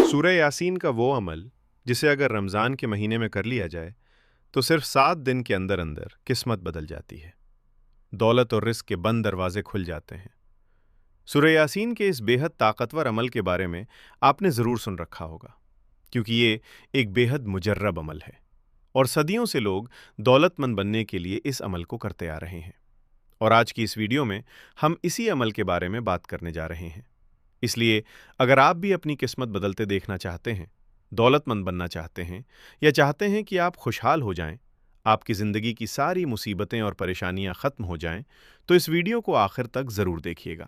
سورہ یاسین کا وہ عمل جسے اگر رمضان کے مہینے میں کر لیا جائے تو صرف 7 دن کے اندر اندر قسمت بدل جاتی ہے، دولت اور رزق کے بند دروازے کھل جاتے ہیں۔ سورہ یاسین کے اس بے حد طاقتور عمل کے بارے میں آپ نے ضرور سن رکھا ہوگا، کیونکہ یہ ایک بے حد مجرب عمل ہے اور صدیوں سے لوگ دولت مند بننے کے لیے اس عمل کو کرتے آ رہے ہیں، اور آج کی اس ویڈیو میں ہم اسی عمل کے بارے میں بات کرنے جا رہے ہیں۔ اس لیے اگر آپ بھی اپنی قسمت بدلتے دیکھنا چاہتے ہیں، دولت مند بننا چاہتے ہیں، یا چاہتے ہیں کہ آپ خوشحال ہو جائیں، آپ کی زندگی کی ساری مصیبتیں اور پریشانیاں ختم ہو جائیں، تو اس ویڈیو کو آخر تک ضرور دیکھیے گا۔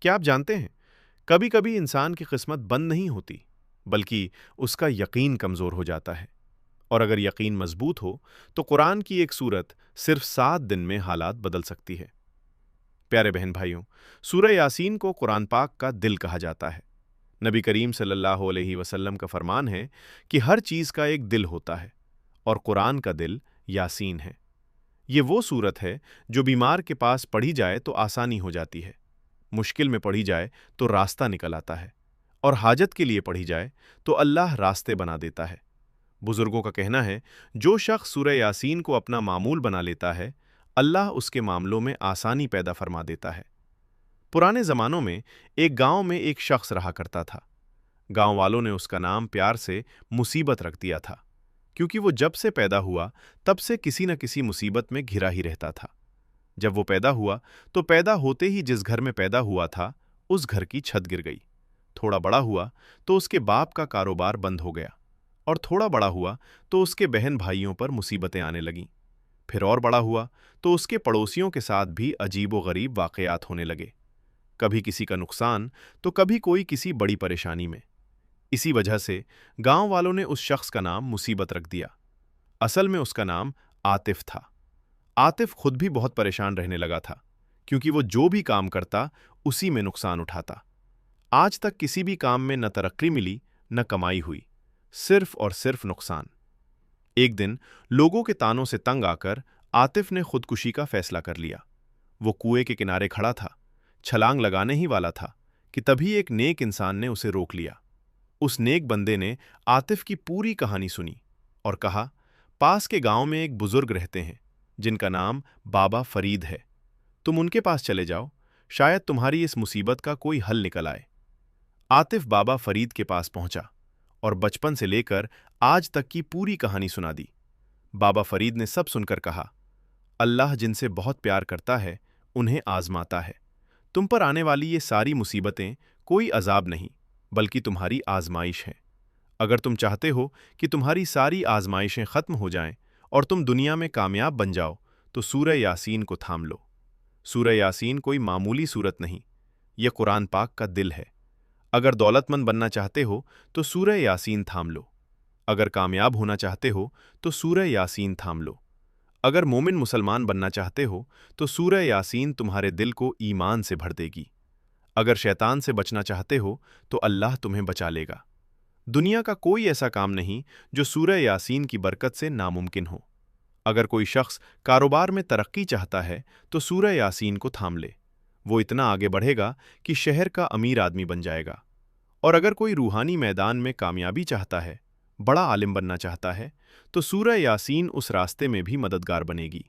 کیا آپ جانتے ہیں، کبھی کبھی انسان کی قسمت بند نہیں ہوتی، بلکہ اس کا یقین کمزور ہو جاتا ہے، اور اگر یقین مضبوط ہو تو قرآن کی ایک سورت صرف 7 دن میں حالات بدل سکتی ہے۔ پیارے بہن بھائیوں، سورہ یاسین کو قرآن پاک کا دل کہا جاتا ہے۔ نبی کریم صلی اللہ علیہ وسلم کا فرمان ہے کہ ہر چیز کا ایک دل ہوتا ہے، اور قرآن کا دل یاسین ہے۔ یہ وہ سورت ہے جو بیمار کے پاس پڑھی جائے تو آسانی ہو جاتی ہے، مشکل میں پڑھی جائے تو راستہ نکل آتا ہے، اور حاجت کے لیے پڑھی جائے تو اللہ راستے بنا دیتا ہے۔ بزرگوں کا کہنا ہے، جو شخص سورہ یاسین کو اپنا معمول بنا لیتا ہے، اللہ اس کے معاملوں میں آسانی پیدا فرما دیتا ہے۔ پرانے زمانوں میں ایک گاؤں میں ایک شخص رہا کرتا تھا۔ گاؤں والوں نے اس کا نام پیار سے مصیبت رکھ دیا تھا، کیونکہ وہ جب سے پیدا ہوا تب سے کسی نہ کسی مصیبت میں گھرا ہی رہتا تھا۔ جب وہ پیدا ہوا تو پیدا ہوتے ہی جس گھر میں پیدا ہوا تھا اس گھر کی چھت گر گئی۔ تھوڑا بڑا ہوا تو اس کے باپ کا کاروبار بند ہو گیا، اور تھوڑا بڑا ہوا تو اس کے بہن بھائیوں پر مصیبتیں آنے لگیں۔ پھر اور بڑا ہوا تو اس کے پڑوسیوں کے ساتھ بھی عجیب و غریب واقعات ہونے لگے، کبھی کسی کا نقصان تو کبھی کوئی کسی بڑی پریشانی میں۔ اسی وجہ سے گاؤں والوں نے اس شخص کا نام مصیبت رکھ دیا۔ اصل میں اس کا نام عاطف تھا۔ عاطف خود بھی بہت پریشان رہنے لگا تھا، کیونکہ وہ جو بھی کام کرتا اسی میں نقصان اٹھاتا۔ آج تک کسی بھی کام میں نہ ترقی ملی نہ کمائی ہوئی، صرف اور صرف نقصان۔ ایک دن لوگوں کے تانوں سے تنگ آ کر عاطف نے خودکشی کا فیصلہ کر لیا۔ وہ کنویں کے کنارے کھڑا تھا، چھلانگ لگانے ہی والا تھا کہ تبھی ایک نیک انسان نے اسے روک لیا۔ اس نیک بندے نے عاطف کی پوری کہانی سنی اور کہا، پاس کے گاؤں میں ایک بزرگ رہتے ہیں جن کا نام بابا فرید ہے، تم ان کے پاس چلے جاؤ، شاید تمہاری اس مصیبت کا کوئی حل نکل آئے۔ عاطف بابا فرید کے پاس پہنچا اور بچپن سے لے کر آج تک کی پوری کہانی سنا دی۔ بابا فرید نے سب سن کر کہا، اللہ جن سے بہت پیار کرتا ہے انہیں آزماتا ہے۔ تم پر آنے والی یہ ساری مصیبتیں کوئی عذاب نہیں بلکہ تمہاری آزمائش ہیں۔ اگر تم چاہتے ہو کہ تمہاری ساری آزمائشیں ختم ہو جائیں اور تم دنیا میں کامیاب بن جاؤ تو سورہ یاسین کو تھام لو۔ سورہ یاسین کوئی معمولی سورت نہیں، یہ قرآن پاک کا دل ہے۔ اگر دولت مند بننا چاہتے ہو تو سورہ یاسین تھام لو، اگر کامیاب ہونا چاہتے ہو تو سورہ یاسین تھام لو، اگر مومن مسلمان بننا چاہتے ہو تو سورہ یاسین تمہارے دل کو ایمان سے بھر دے گی، اگر شیطان سے بچنا چاہتے ہو تو اللہ تمہیں بچا لے گا۔ دنیا کا کوئی ایسا کام نہیں جو سورہ یاسین کی برکت سے ناممکن ہو۔ اگر کوئی شخص کاروبار میں ترقی چاہتا ہے تو سورہ یاسین کو تھام لے، وہ اتنا آگے بڑھے گا کہ شہر کا امیر آدمی بن جائے گا۔ اور اگر کوئی روحانی میدان میں کامیابی چاہتا ہے، بڑا عالم بننا چاہتا ہے، تو سورہ یاسین اس راستے میں بھی مددگار بنے گی۔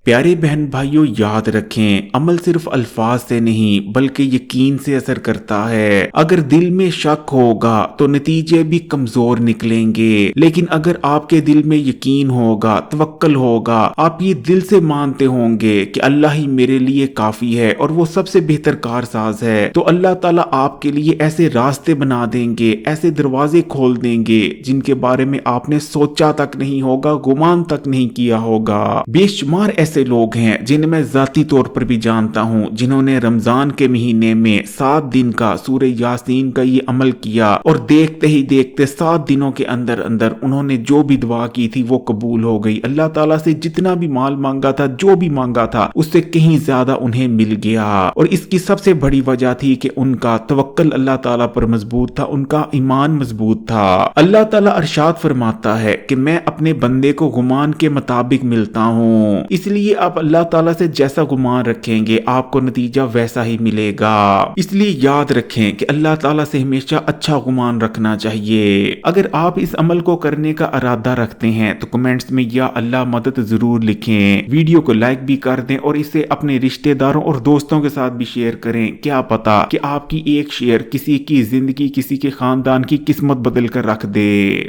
پیارے بہن بھائیوں، یاد رکھیں، عمل صرف الفاظ سے نہیں بلکہ یقین سے اثر کرتا ہے۔ اگر دل میں شک ہوگا تو نتیجے بھی کمزور نکلیں گے، لیکن اگر آپ کے دل میں یقین ہوگا، توکل ہوگا، آپ یہ دل سے مانتے ہوں گے کہ اللہ ہی میرے لیے کافی ہے اور وہ سب سے بہتر کارساز ہے، تو اللہ تعالیٰ آپ کے لیے ایسے راستے بنا دیں گے، ایسے دروازے کھول دیں گے جن کے بارے میں آپ نے سوچا تک نہیں ہوگا، گمان تک نہیں کیا ہوگا۔ بے شمار ایسے لوگ ہیں جنہیں میں ذاتی طور پر بھی جانتا ہوں، جنہوں نے رمضان کے مہینے میں 7 دن کا سورہ یاسین کا یہ عمل کیا، اور دیکھتے ہی دیکھتے 7 دنوں کے اندر اندر انہوں نے جو بھی دعا کی تھی وہ قبول ہو گئی۔ اللہ تعالیٰ سے جتنا بھی مال مانگا تھا، جو بھی مانگا تھا، اس سے کہیں زیادہ انہیں مل گیا، اور اس کی سب سے بڑی وجہ تھی کہ ان کا توکل اللہ تعالیٰ پر مضبوط تھا، ان کا ایمان مضبوط تھا۔ اللہ تعالیٰ ارشاد فرماتا ہے کہ میں اپنے بندے کو گمان کے مطابق ملتا ہوں، اس لیے لیے آپ اللہ تعالیٰ سے جیسا گمان رکھیں گے آپ کو نتیجہ ویسا ہی ملے گا۔ اس لیے یاد رکھیں کہ اللہ تعالیٰ سے ہمیشہ اچھا گمان رکھنا چاہیے۔ اگر آپ اس عمل کو کرنے کا ارادہ رکھتے ہیں تو کمنٹس میں یا اللہ مدد ضرور لکھیں، ویڈیو کو لائک بھی کر دیں اور اسے اپنے رشتہ داروں اور دوستوں کے ساتھ بھی شیئر کریں۔ کیا پتا کہ آپ کی ایک شیئر کسی کی زندگی، کسی کے خاندان کی قسمت بدل کر رکھ دے۔